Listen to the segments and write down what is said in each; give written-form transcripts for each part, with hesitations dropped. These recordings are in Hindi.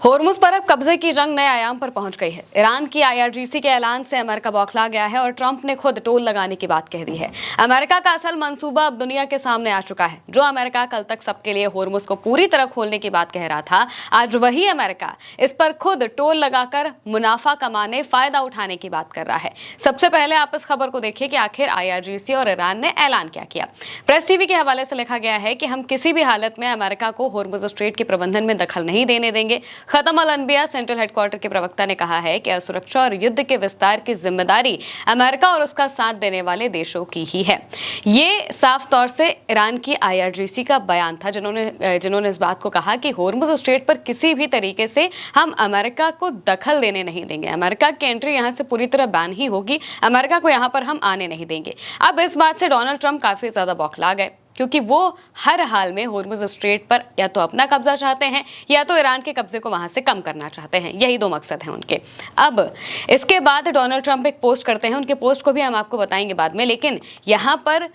होर्मुज पर अब कब्जे की जंग नए आयाम पर पहुंच गई है। ईरान की आईआरजीसी के ऐलान से अमेरिका बौखला गया है और ट्रंप ने खुद टोल लगाने की बात कह दी है। अमेरिका का असल मंसूबा अब दुनिया के सामने आ चुका है। जो अमेरिका कल तक सबके लिए होर्मुज को पूरी तरह खोलने की बात कह रहा था, आज वही अमेरिका इस पर खुद टोल लगाकर मुनाफा कमाने, फायदा उठाने की बात कर रहा है। सबसे पहले आप इस खबर को देखिए कि आखिर आईआरजीसी और ईरान ने ऐलान क्या किया। प्रेस टीवी के हवाले से लिखा गया है कि हम किसी भी हालत में अमेरिका को होर्मुज स्ट्रेट के प्रबंधन में दखल नहीं देने देंगे। खत्म अल अनबिया सेंट्रल हेडक्वार्टर के प्रवक्ता ने कहा है कि असुरक्षा और युद्ध के विस्तार की जिम्मेदारी अमेरिका और उसका साथ देने वाले देशों की ही है। ये साफ तौर से ईरान की आईआरजीसी का बयान था, जिन्होंने इस बात को कहा कि होर्मुज स्ट्रेट पर किसी भी तरीके से हम अमेरिका को दखल देने नहीं देंगे। अमेरिका की एंट्री यहां से पूरी तरह बैन ही होगी। अमेरिका को यहां पर हम आने नहीं देंगे। अब इस बात से डोनाल्ड ट्रंप काफी ज्यादा बौखला गए, क्योंकि वो हर हाल में होर्मुज स्ट्रेट पर या तो अपना कब्जा चाहते हैं या तो ईरान के कब्जे को वहां से कम करना चाहते हैं। यही दो मकसद हैं उनके। अब इसके बाद डोनाल्ड ट्रंप एक पोस्ट करते हैं, उनके पोस्ट को भी हम आपको बताएंगे बाद में, लेकिन यहां पर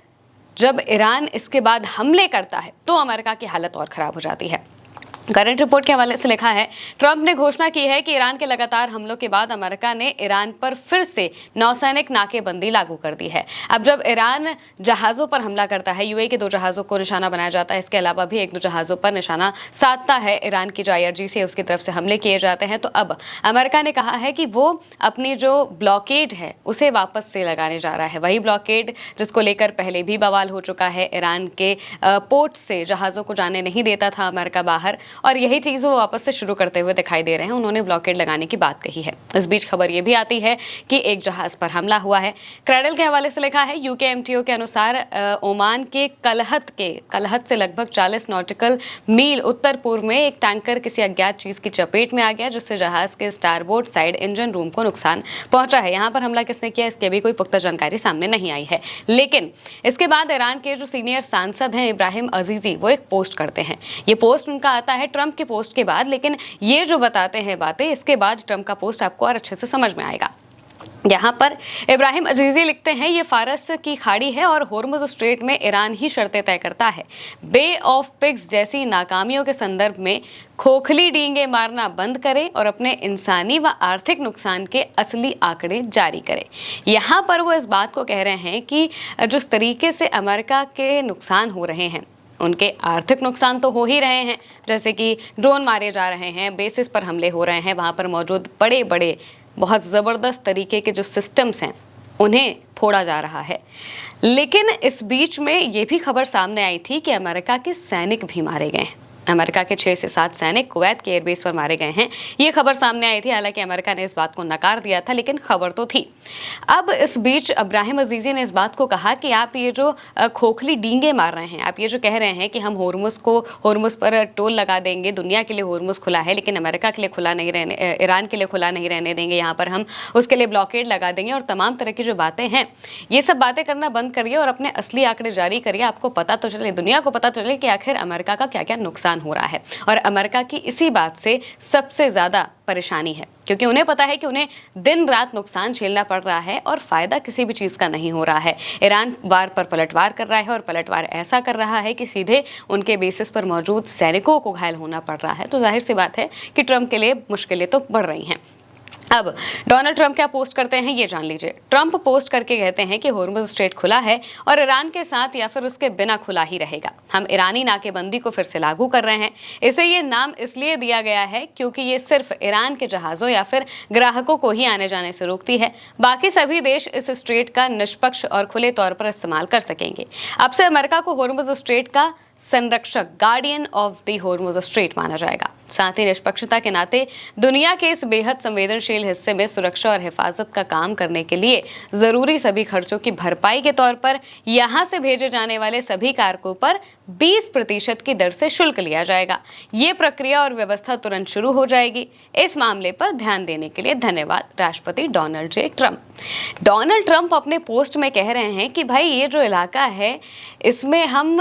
जब ईरान इसके बाद हमले करता है तो अमेरिका की हालत और खराब हो जाती है। करंट रिपोर्ट के हवाले से लिखा है, ट्रंप ने घोषणा की है कि ईरान के लगातार हमलों के बाद अमेरिका ने ईरान पर फिर से नौसैनिक नाकेबंदी लागू कर दी है। अब जब ईरान जहाज़ों पर हमला करता है, यूएई के 2 जहाज़ों को निशाना बनाया जाता है, इसके अलावा भी 1-2 जहाज़ों पर निशाना साधता है ईरान की जो आईआरजीसी है उसकी तरफ से हमले किए जाते हैं। तो अब अमेरिका ने कहा है कि वो अपनी जो ब्लॉकेड है उसे वापस से लगाने जा रहा है। वही ब्लॉकेड जिसको लेकर पहले भी बवाल हो चुका है। ईरान के पोर्ट से जहाज़ों को जाने नहीं देता था अमेरिका बाहर, और यही चीज वो वापस से शुरू करते हुए दिखाई दे रहे हैं। उन्होंने ब्लॉकेड लगाने की बात कही है। इस बीच खबर ये भी आती है कि एक जहाज पर हमला हुआ है। क्रैडल के हवाले से लिखा है, यूकेएमटीओ के अनुसार ओमान के कलहत से लगभग 40 नॉटिकल मील उत्तर पूर्व में एक टैंकर किसी अज्ञात चीज की चपेट में आ गया, जिससे जहाज के स्टारबोर्ड साइड इंजन रूम को नुकसान पहुंचा है। यहाँ पर हमला किसने किया इसकी अभी कोई पुख्ता जानकारी सामने नहीं आई है। लेकिन इसके बाद ईरान के जो सीनियर सांसद हैं इब्राहिम अजीजी, वो एक पोस्ट करते हैं। ये पोस्ट उनका आता है ट्रंप के पोस्ट के बाद, लेकिन ये जो बताते हैं बातें, इसके बाद ट्रंप का पोस्ट आपको और अच्छे से समझ में आएगा। यहाँ पर इब्राहिम अजीजी लिखते हैं, ये फारस की खाड़ी है और होर्मुज स्ट्रेट में ईरान ही शर्तें तय करता है। बे ऑफ पिग्स जैसी नाकामियों के संदर्भ में खोखली डींगे मारना बंद करें और अपने इंसानी व आर्थिक नुकसान के असली आंकड़े जारी करें। यहाँ पर वो इस बात को कह रहे हैं कि जिस तरीके से अमेरिका के नुकसान हो रहे हैं, उनके आर्थिक नुकसान तो हो ही रहे हैं, जैसे कि ड्रोन मारे जा रहे हैं, बेसिस पर हमले हो रहे हैं, वहाँ पर मौजूद बड़े बड़े बहुत ज़बरदस्त तरीके के जो सिस्टम्स हैं उन्हें फोड़ा जा रहा है। लेकिन इस बीच में ये भी खबर सामने आई थी कि अमेरिका के सैनिक भी मारे गए हैं। अमेरिका के 6 से 7 सैनिक कुवैत के एयरबेस पर मारे गए हैं। ये खबर सामने आई थी। हालांकि अमेरिका ने इस बात को नकार दिया था, लेकिन खबर तो थी। अब इस बीच इब्राहिम अजीजी ने इस बात को कहा कि आप ये जो खोखली डींगे मार रहे हैं, आप ये जो कह रहे हैं कि हम होर्मुज पर टोल लगा देंगे, दुनिया के लिए होर्मुज खुला है लेकिन अमेरिका के लिए खुला नहीं रहने, ईरान के लिए खुला नहीं रहने देंगे, यहाँ पर हम उसके लिए ब्लॉकेड लगा देंगे और तमाम तरह की जो बातें हैं, ये सब बातें करना बंद करिए और अपने असली आंकड़े जारी करिए। आपको पता तो चले, दुनिया को पता चले कि आखिर अमेरिका का क्या क्या नुकसान हो रहा है। और अमेरिका की इसी बात से सबसे ज्यादा परेशानी है, क्योंकि उन्हें पता है कि उन्हें दिन रात नुकसान झेलना पड़ रहा है और फायदा किसी भी चीज का नहीं हो रहा है। ईरान वार पर पलटवार कर रहा है और पलटवार ऐसा कर रहा है कि सीधे उनके बेसिस पर मौजूद सैनिकों को घायल होना पड़ रहा है। तो जाहिर सी बात है कि ट्रंप के लिए मुश्किलें तो बढ़ रही हैं। अब डोनाल्ड ट्रंप क्या पोस्ट करते हैं ये जान लीजिए। ट्रंप पोस्ट करके कहते हैं कि होर्मुज स्ट्रेट खुला है और ईरान के साथ या फिर उसके बिना खुला ही रहेगा। हम ईरानी नाकेबंदी को फिर से लागू कर रहे हैं। इसे ये नाम इसलिए दिया गया है क्योंकि ये सिर्फ ईरान के जहाज़ों या फिर ग्राहकों को ही आने जाने से रोकती है। बाकी सभी देश इस स्ट्रेट का निष्पक्ष और खुले तौर पर इस्तेमाल कर सकेंगे। अब से अमेरिका को होर्मुज स्ट्रेट का संरक्षक, guardian of the Hormuz strait माना जाएगा। साथ ही निष्पक्षता के नाते दुनिया के इस बेहद संवेदनशील हिस्से में सुरक्षा और हिफाजत का काम करने के लिए जरूरी सभी खर्चों की भरपाई के तौर पर यहां से भेजे जाने वाले सभी कारकों पर 20% की दर से शुल्क लिया जाएगा। ये प्रक्रिया और व्यवस्था तुरंत शुरू हो जाएगी। इस मामले पर ध्यान देने के लिए धन्यवाद, राष्ट्रपति Donald J Trump. Donald Trump अपने पोस्ट में कह रहे हैं कि भाई ये जो इलाका है इसमें हम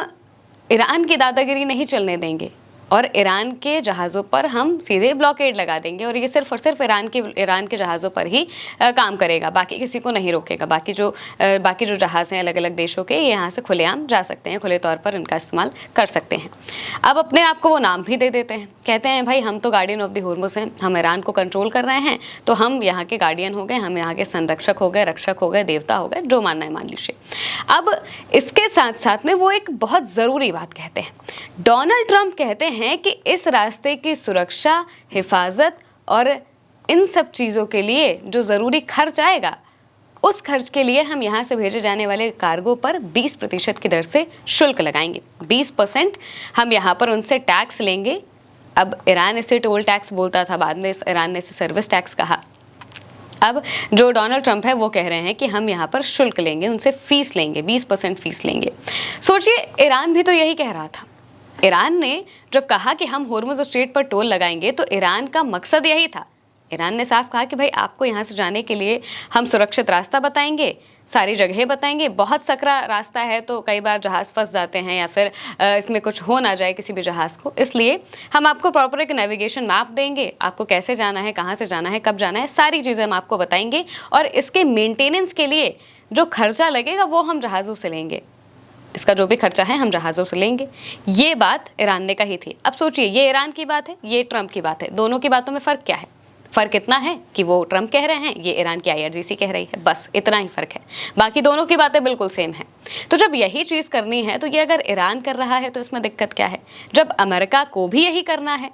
ईरान की दादागिरी नहीं चलने देंगे। और ईरान के जहाज़ों पर हम सीधे ब्लॉकेड लगा देंगे और ये सिर्फ और सिर्फ ईरान के जहाज़ों पर ही काम करेगा, बाकी किसी को नहीं रोकेगा। बाकी जो जहाज़ हैं अलग अलग देशों के, यहाँ से खुलेआम जा सकते हैं, खुले तौर पर इनका इस्तेमाल कर सकते हैं। अब अपने आप को वो नाम भी दे देते हैं, कहते हैं भाई हम तो गार्डियन ऑफ द हॉर्मुज़ हैं, हम ईरान को कंट्रोल कर रहे हैं, तो हम यहाँ के गार्डियन हो गए, हम यहाँ के संरक्षक हो गए, रक्षक हो गए, देवता हो गए, जो मानना है मान लीजिए। अब इसके साथ साथ में वो एक बहुत ज़रूरी बात कहते हैं। डोनाल्ड ट्रंप कहते हैं कि इस रास्ते की सुरक्षा, हिफाजत और इन सब चीज़ों के लिए जो ज़रूरी खर्च आएगा, उस खर्च के लिए हम यहाँ से भेजे जाने वाले कार्गो पर 20% की दर से शुल्क लगाएंगे। 20% हम यहाँ पर उनसे टैक्स लेंगे। अब ईरान इसे टोल टैक्स बोलता था, बाद में ईरान ने इसे सर्विस टैक्स कहा। अब जो डोनाल्ड ट्रंप है वो कह रहे हैं कि हम यहाँ पर शुल्क लेंगे, उनसे फीस लेंगे, 20% फीस लेंगे। सोचिए, ईरान भी तो यही कह रहा था। ईरान ने जब कहा कि हम हॉर्मुज़ स्ट्रेट पर टोल लगाएंगे, तो ईरान का मकसद यही था। ईरान ने साफ कहा कि भाई आपको यहाँ से जाने के लिए हम सुरक्षित रास्ता बताएंगे, सारी जगह बताएंगे। बहुत सकरा रास्ता है तो कई बार जहाज़ फंस जाते हैं या फिर इसमें कुछ हो ना जाए किसी भी जहाज़ को, इसलिए हम आपको प्रॉपर एक नेविगेशन मैप देंगे, आपको कैसे जाना है, कहाँ से जाना है, कब जाना है, सारी चीज़ें हम आपको बताएंगे और इसके मेंटेनेंस के लिए जो खर्चा लगेगा वो हम जहाज़ों से लेंगे। इसका जो भी खर्चा है हम जहाज़ों से लेंगे। ये बात ईरान ने कही थी। अब सोचिए, ये ईरान की बात है, ये ट्रंप की बात है, दोनों की बातों में फ़र्क क्या है? फ़र्क इतना है कि वो ट्रंप कह रहे हैं, ये ईरान की IRGC कह रही है, बस इतना ही फ़र्क है। बाकी दोनों की बातें बिल्कुल सेम है। तो जब यही चीज़ करनी है, तो ये अगर ईरान कर रहा है तो इसमें दिक्कत क्या है? जब अमेरिका को भी यही करना है,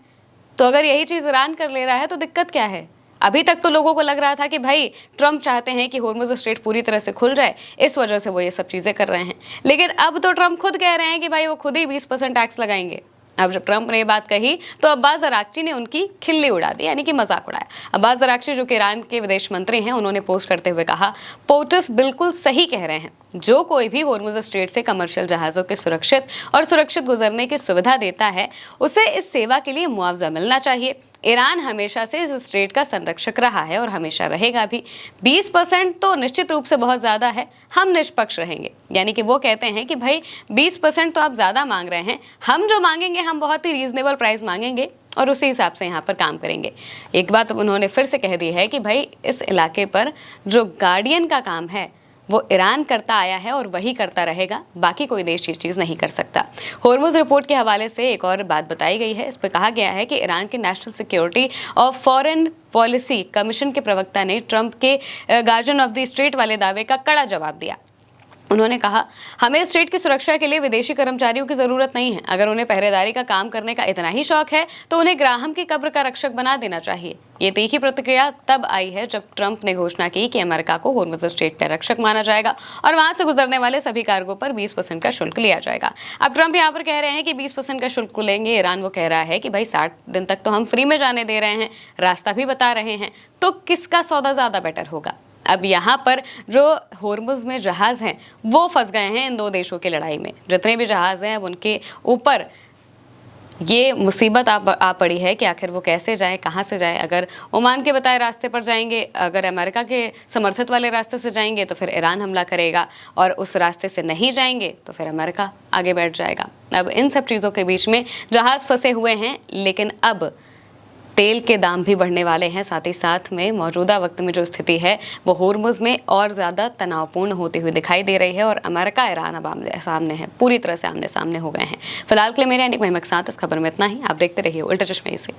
तो अगर यही चीज़ ईरान कर ले रहा है तो दिक्कत क्या है? अभी तक तो लोगों को लग रहा था कि भाई ट्रंप चाहते हैं कि हॉर्मुज़ स्ट्रेट पूरी तरह से खुल जाए, इस वजह से वो ये सब चीज़ें कर रहे हैं। लेकिन अब तो ट्रंप खुद कह रहे हैं कि भाई वो खुद ही 20% टैक्स लगाएंगे। अब जब ट्रंप ने ये बात कही तो अब्बास अराक्ची ने उनकी खिल्ली उड़ा दी, यानी कि मजाक उड़ाया। अब्बास अराक्ची जो कि ईरान के विदेश मंत्री हैं, उन्होंने पोस्ट करते हुए कहा, पोर्टस बिल्कुल सही कह रहे हैं, जो कोई भी हॉर्मुज़ स्ट्रेट से कमर्शियल जहाज़ों के सुरक्षित गुजरने की सुविधा देता है, उसे इस सेवा के लिए मुआवजा मिलना चाहिए। ईरान हमेशा से इस स्ट्रेट का संरक्षक रहा है और हमेशा रहेगा भी। 20% तो निश्चित रूप से बहुत ज़्यादा है, हम निष्पक्ष रहेंगे। यानी कि वो कहते हैं कि भाई 20% तो आप ज़्यादा मांग रहे हैं, हम जो मांगेंगे हम बहुत ही रीज़नेबल प्राइस मांगेंगे और उसी हिसाब से यहाँ पर काम करेंगे। एक बात उन्होंने फिर से कह दी है कि भाई इस इलाके पर जो गार्डियन का काम है वो ईरान करता आया है और वही करता रहेगा, बाकी कोई देश ये चीज़ नहीं कर सकता। हॉर्मुज़ रिपोर्ट के हवाले से एक और बात बताई गई है। इस पर कहा गया है कि ईरान के नेशनल सिक्योरिटी और फॉरेन पॉलिसी कमीशन के प्रवक्ता ने ट्रंप के गार्डियन ऑफ द स्ट्रेट वाले दावे का कड़ा जवाब दिया। उन्होंने कहा, हमें स्ट्रेट की सुरक्षा के लिए विदेशी कर्मचारियों की ज़रूरत नहीं है। अगर उन्हें पहरेदारी का काम करने का इतना ही शौक है तो उन्हें ग्राहम की कब्र का रक्षक बना देना चाहिए। ये तीखी प्रतिक्रिया तब आई है जब ट्रंप ने घोषणा की कि अमेरिका को हॉर्मुज़ स्ट्रेट का रक्षक माना जाएगा और वहां से गुजरने वाले सभी कार्गो पर 20% का शुल्क लिया जाएगा। अब ट्रंप यहाँ पर कह रहे हैं कि 20% का शुल्क लेंगे, ईरान वो कह रहा है कि भाई 60 दिन तक तो हम फ्री में जाने दे रहे हैं, रास्ता भी बता रहे हैं, तो किसका सौदा ज़्यादा बेटर होगा? अब यहाँ पर जो हॉर्मुज़ में जहाज़ हैं वो फंस गए हैं इन दो देशों की लड़ाई में। जितने भी जहाज़ हैं अब उनके ऊपर ये मुसीबत आ पड़ी है कि आखिर वो कैसे जाएं, कहाँ से जाएं। अगर ओमान के बताए रास्ते पर जाएंगे, अगर अमेरिका के समर्थित वाले रास्ते से जाएंगे तो फिर ईरान हमला करेगा, और उस रास्ते से नहीं जाएंगे तो फिर अमेरिका आगे बैठ जाएगा। अब इन सब चीज़ों के बीच में जहाज़ फंसे हुए हैं, लेकिन अब तेल के दाम भी बढ़ने वाले हैं। साथ ही साथ में मौजूदा वक्त में जो स्थिति है वो हॉर्मुज़ में और ज़्यादा तनावपूर्ण होती हुई दिखाई दे रही है और अमेरिका ईरान अब आमने सामने है, पूरी तरह से आमने सामने हो गए हैं। फिलहाल के लिए मेरे यानी महिमा के साथ इस खबर में इतना ही। आप देखते रहिए उल्टा चश्मे से।